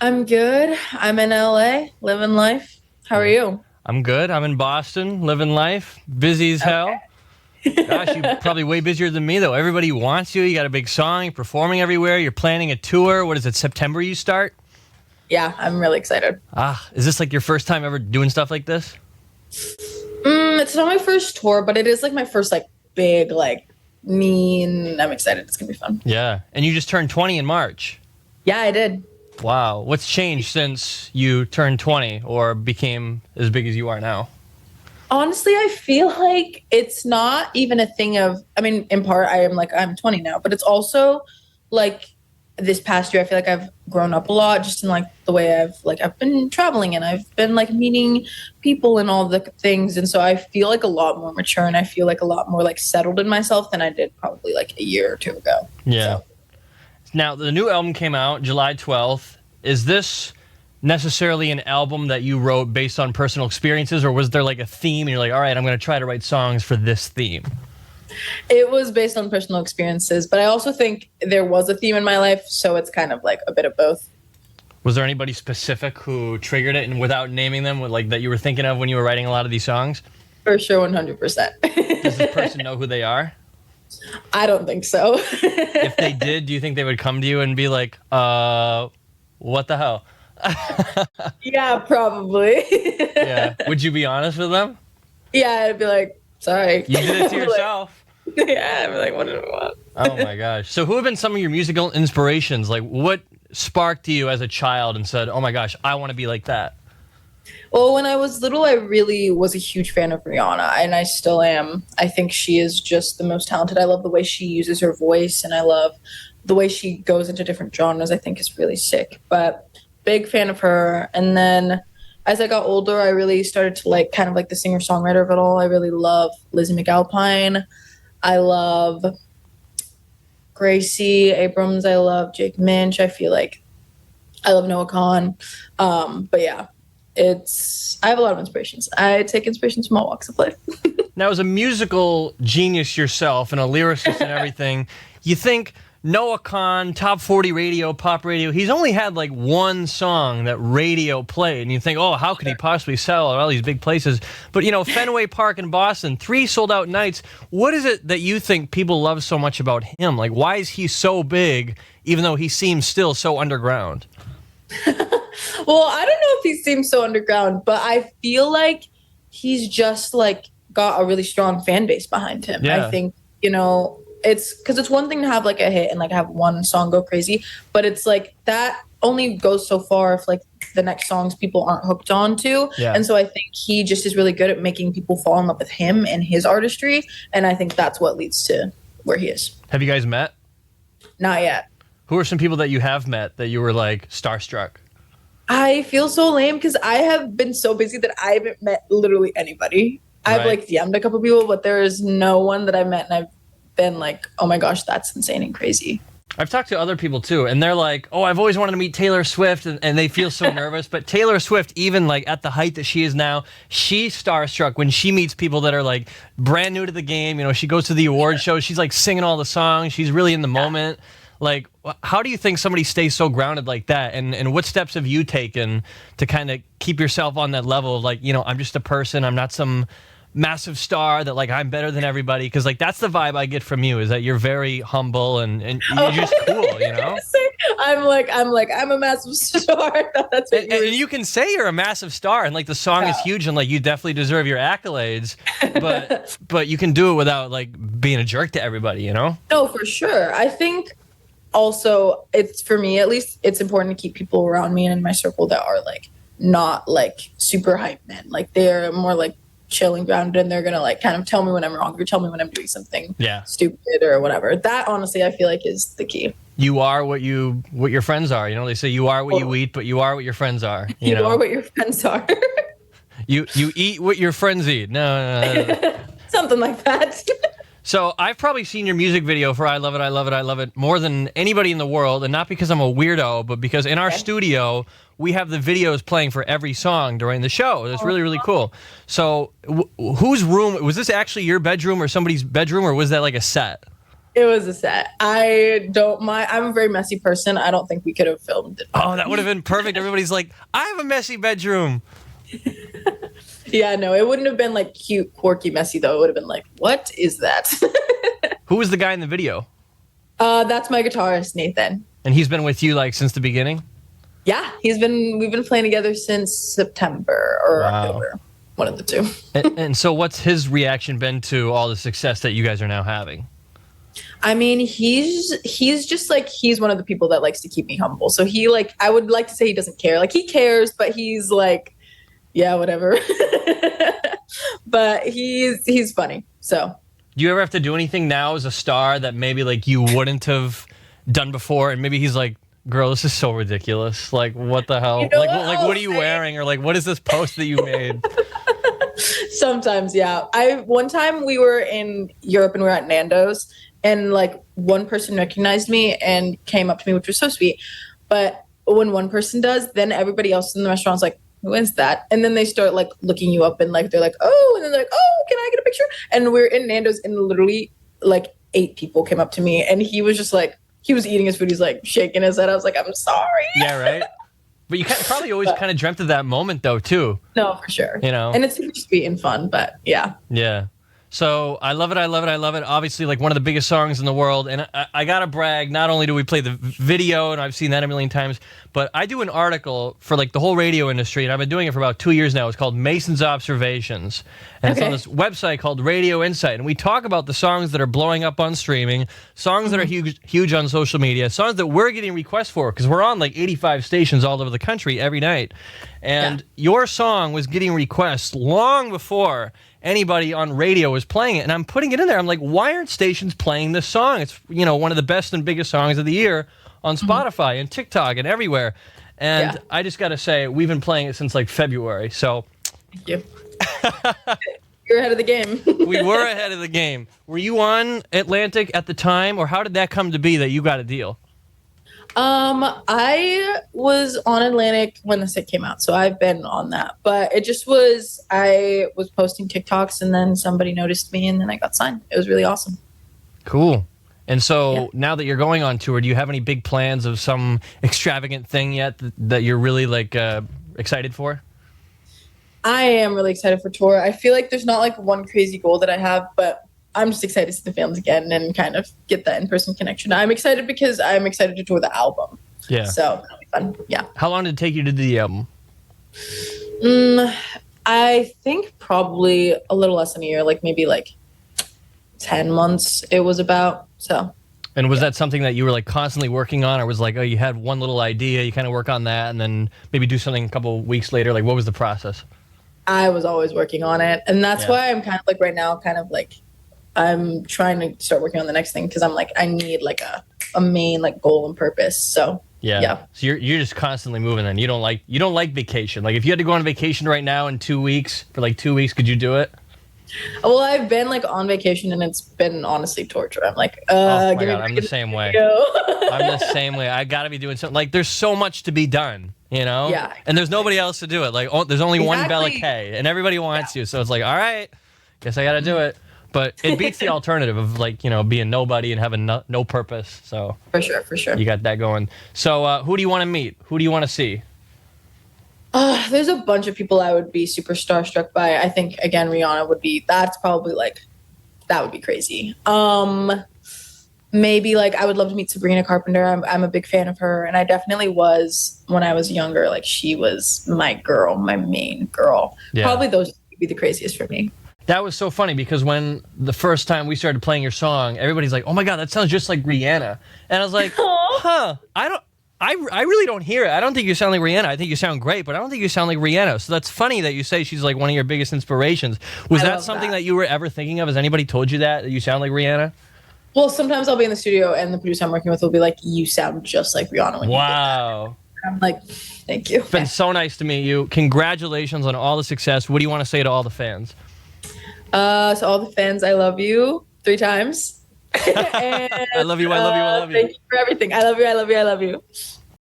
I'm good. I'm in LA, living life. How are Yeah. you? I'm good. I'm in Boston, living life, busy as hell. Gosh, you Okay. probably way busier than me though. Everybody wants you. You got a big song, you're performing everywhere, you're planning a tour. What is it, September you start? Yeah, I'm really excited. Is this like your first time ever doing stuff like this? It's not my first tour, but it is like my first big mean. I'm excited. It's gonna be fun. Yeah. And you just turned 20 in March. Yeah, I did. Wow. What's changed since you turned 20 or became as big as you are now? Honestly, I feel like it's not even a thing of, I mean, in part, I'm 20 now, but it's also like this past year, I feel like I've grown up a lot just in like the way I've been traveling and I've been like meeting people and all the things. And so I feel like a lot more mature and I feel like a lot more like settled in myself than I did probably like a year or two ago. Yeah. So. Now, the new album came out July 12th. Is this necessarily an album that you wrote based on personal experiences, or was there like a theme and you're like, all right, I'm going to try to write songs for this theme? It was based on personal experiences, but I also think there was a theme in my life, so it's kind of like a bit of both. Was there anybody specific who triggered it, and without naming them, like that you were thinking of when you were writing a lot of these songs? For sure, 100%. Does this person know who they are? I don't think so. If they did, do you think they would come to you and be like, what the hell? Yeah, probably. Yeah. Would you be honest with them? Yeah, I'd be like, sorry. You did it to Like, yourself. yeah, I'd be like, what do I want? Oh my gosh. So who have been some of your musical inspirations? Like what sparked you as a child and said, "Oh my gosh, I want to be like that." Well, when I was little, I really was a huge fan of Rihanna, and I still am. I think she is just the most talented. I love the way she uses her voice, and I love the way she goes into different genres. I think is really sick. But big fan of her. And then as I got older, I really started to like kind of like the singer songwriter of it all. I really love Lizzie McAlpine. I love Gracie Abrams. I love Jake Minch. I feel like I love Noah Khan. But yeah, I have a lot of inspirations. I take inspirations from all walks of life. Now, as a musical genius yourself and a lyricist and everything, you think Noah Khan, top 40 radio, pop radio, he's only had like one song that radio played. And you think, oh, how could he possibly sell at all these big places? But, you know, Fenway Park in Boston, 3 sold out nights. What is it that you think people love so much about him? Like, why is he so big, even though he seems still so underground? Well, I don't know if he seems so underground, but I feel like he's just like got a really strong fan base behind him. Yeah. I think, it's because it's one thing to have like a hit and like have one song go crazy, but it's like that only goes so far if like the next songs people aren't hooked on to. Yeah. And so I think he just is really good at making people fall in love with him and his artistry. And I think that's what leads to where he is. Have you guys met? Not yet. Who are some people that you have met that you were like starstruck? I feel so lame because I have been so busy that I haven't met literally anybody. I've Right. like DM'd a couple people, but there is no one that I met and I've been like, oh my gosh, that's insane and crazy. I've talked to other people too, and they're like, "Oh, I've always wanted to meet Taylor Swift," and they feel so nervous. But Taylor Swift, even like at the height that she is now, she's starstruck when she meets people that are like brand new to the game. You know, she goes to the award show, she's like singing all the songs, she's really in the moment. Like, how do you think somebody stays so grounded like that? And what steps have you taken to kind of keep yourself on that level of like, you know, I'm just a person, I'm not some massive star that like I'm better than everybody, because like that's the vibe I get from you, is that you're very humble and you're just cool, you know. I'm a massive star. That's what And you can say you're a massive star and like the song is huge and like you definitely deserve your accolades, but you can do it without like being a jerk to everybody, you know. No, for sure. I think also it's for me at least it's important to keep people around me and in my circle that are like not like super hype men. Like they're more like chilling grounded and they're gonna like kind of tell me when I'm wrong or tell me when I'm doing something stupid or whatever. That honestly I feel like is the key. You are what your friends are. You know, they say you are what you eat, but you are what your friends are. You know? are what your friends are. You eat what your friends eat. No. Something like that. So I've probably seen your music video for I Love It, I Love It, I Love It more than anybody in the world, and not because I'm a weirdo, but because in our studio, we have the videos playing for every song during the show. That's really, really cool. So whose room, was this actually your bedroom or somebody's bedroom, or was that like a set? It was a set. I don't mind. I'm a very messy person. I don't think we could have filmed it. Oh, that would have been perfect. Everybody's like, I have a messy bedroom. Yeah, no, it wouldn't have been like cute, quirky, messy though. It would have been like, what is that? Who was the guy in the video? That's my guitarist, Nathan. And he's been with you like since the beginning? Yeah, we've been playing together since September or October. One of the two. and so what's his reaction been to all the success that you guys are now having? I mean, he's just like, he's one of the people that likes to keep me humble. So he like, I would like to say he doesn't care. Like he cares, but he's like, yeah, whatever. But he's funny. So Do you ever have to do anything now as a star that maybe like you wouldn't have done before? And maybe he's like, girl, this is so ridiculous. Like, what the hell? You know what are you wearing? Or like, what is this post that you made? sometimes, yeah. One time we were in Europe and we were at Nando's, and like one person recognized me and came up to me, which was so sweet. But when one person does, then everybody else in the restaurant's like, who is that? And then they start like looking you up and like they're like, oh, and then they're like, oh, can I get a picture? And we're in Nando's and literally like 8 people came up to me, and he was just like, he was eating his food, he's like shaking his head. I was like, I'm sorry. Yeah, right. But you probably always kind of dreamt of that moment though too. No, for sure. You know, and it's super sweet and fun, but yeah. Yeah. So I love it, I love it, I love it. Obviously, like one of the biggest songs in the world. And I gotta brag, not only do we play the video, and I've seen that a million times, but I do an article for like the whole radio industry, and I've been doing it for about 2 years now. It's called Mason's Observations. And it's on this website called Radio Insight. And we talk about the songs that are blowing up on streaming, songs that are huge on social media, songs that we're getting requests for, because we're on like 85 stations all over the country every night. And your song was getting requests long before anybody on radio was playing it, and I'm putting it in there. I'm like, why aren't stations playing this song? It's, you know, one of the best and biggest songs of the year on Spotify and TikTok and everywhere. And I just got to say, we've been playing it since like February. So thank you. You're ahead of the game. We were ahead of the game. Were you on Atlantic at the time, or how did that come to be that you got a deal? I was on Atlantic when the set came out, so I've been on that. But it just was, I was posting TikToks, and then somebody noticed me, and then I got signed. It was really awesome. Cool. And so now that you're going on tour, do you have any big plans of some extravagant thing yet that you're really like excited for? I am really excited for tour. I feel like there's not like one crazy goal that I have, but I'm just excited to see the fans again and kind of get that in-person connection. I'm excited because I'm excited to tour the album. Yeah. So that'll be fun. Yeah. How long did it take you to do the album? I think probably a little less than a year, like maybe like 10 months it was about. So. And was that something that you were like constantly working on, or was like, oh, you had one little idea, you kind of work on that, and then maybe do something a couple of weeks later? Like, what was the process? I was always working on it. And that's why I'm kind of like right now, kind of like, I'm trying to start working on the next thing, because I'm like, I need like a main like goal and purpose. So yeah. So you're just constantly moving. Then you don't like vacation. Like if you had to go on vacation right now in 2 weeks for like 2 weeks, could you do it? Well, I've been like on vacation, and it's been honestly torture. I'm like, oh my God, I'm the same way. I'm the same way. I got to be doing something. Like there's so much to be done, you know? Yeah. And there's nobody else to do it. Like there's only one Bella K, and everybody wants you. So it's like, all right, guess I got to do it. But it beats the alternative of like, you know, being nobody and having no purpose. So for sure. You got that going. So who do you want to meet? Who do you want to see? There's a bunch of people I would be super starstruck by. I think again, Rihanna would be. That's probably like, that would be crazy. Maybe like I would love to meet Sabrina Carpenter. I'm a big fan of her, and I definitely was when I was younger. Like she was my girl, my main girl. Yeah. Probably those would be the craziest for me. That was so funny because when the first time we started playing your song, everybody's like, "Oh my God, that sounds just like Rihanna," and I was like, "Huh, I really don't hear it. I don't think you sound like Rihanna. I think you sound great, but I don't think you sound like Rihanna." So that's funny that you say she's like one of your biggest inspirations. Was that something that you were ever thinking of? Has anybody told you that you sound like Rihanna? Well, sometimes I'll be in the studio and the producer I'm working with will be like, "You sound just like Rihanna when you do that." I'm like, "Thank you." It's been so nice to meet you. Congratulations on all the success. What do you want to say to all the fans? So all the fans, I love you 3 times. I love you. I love you. I love you. Thank you for everything. I love you. I love you. I love you.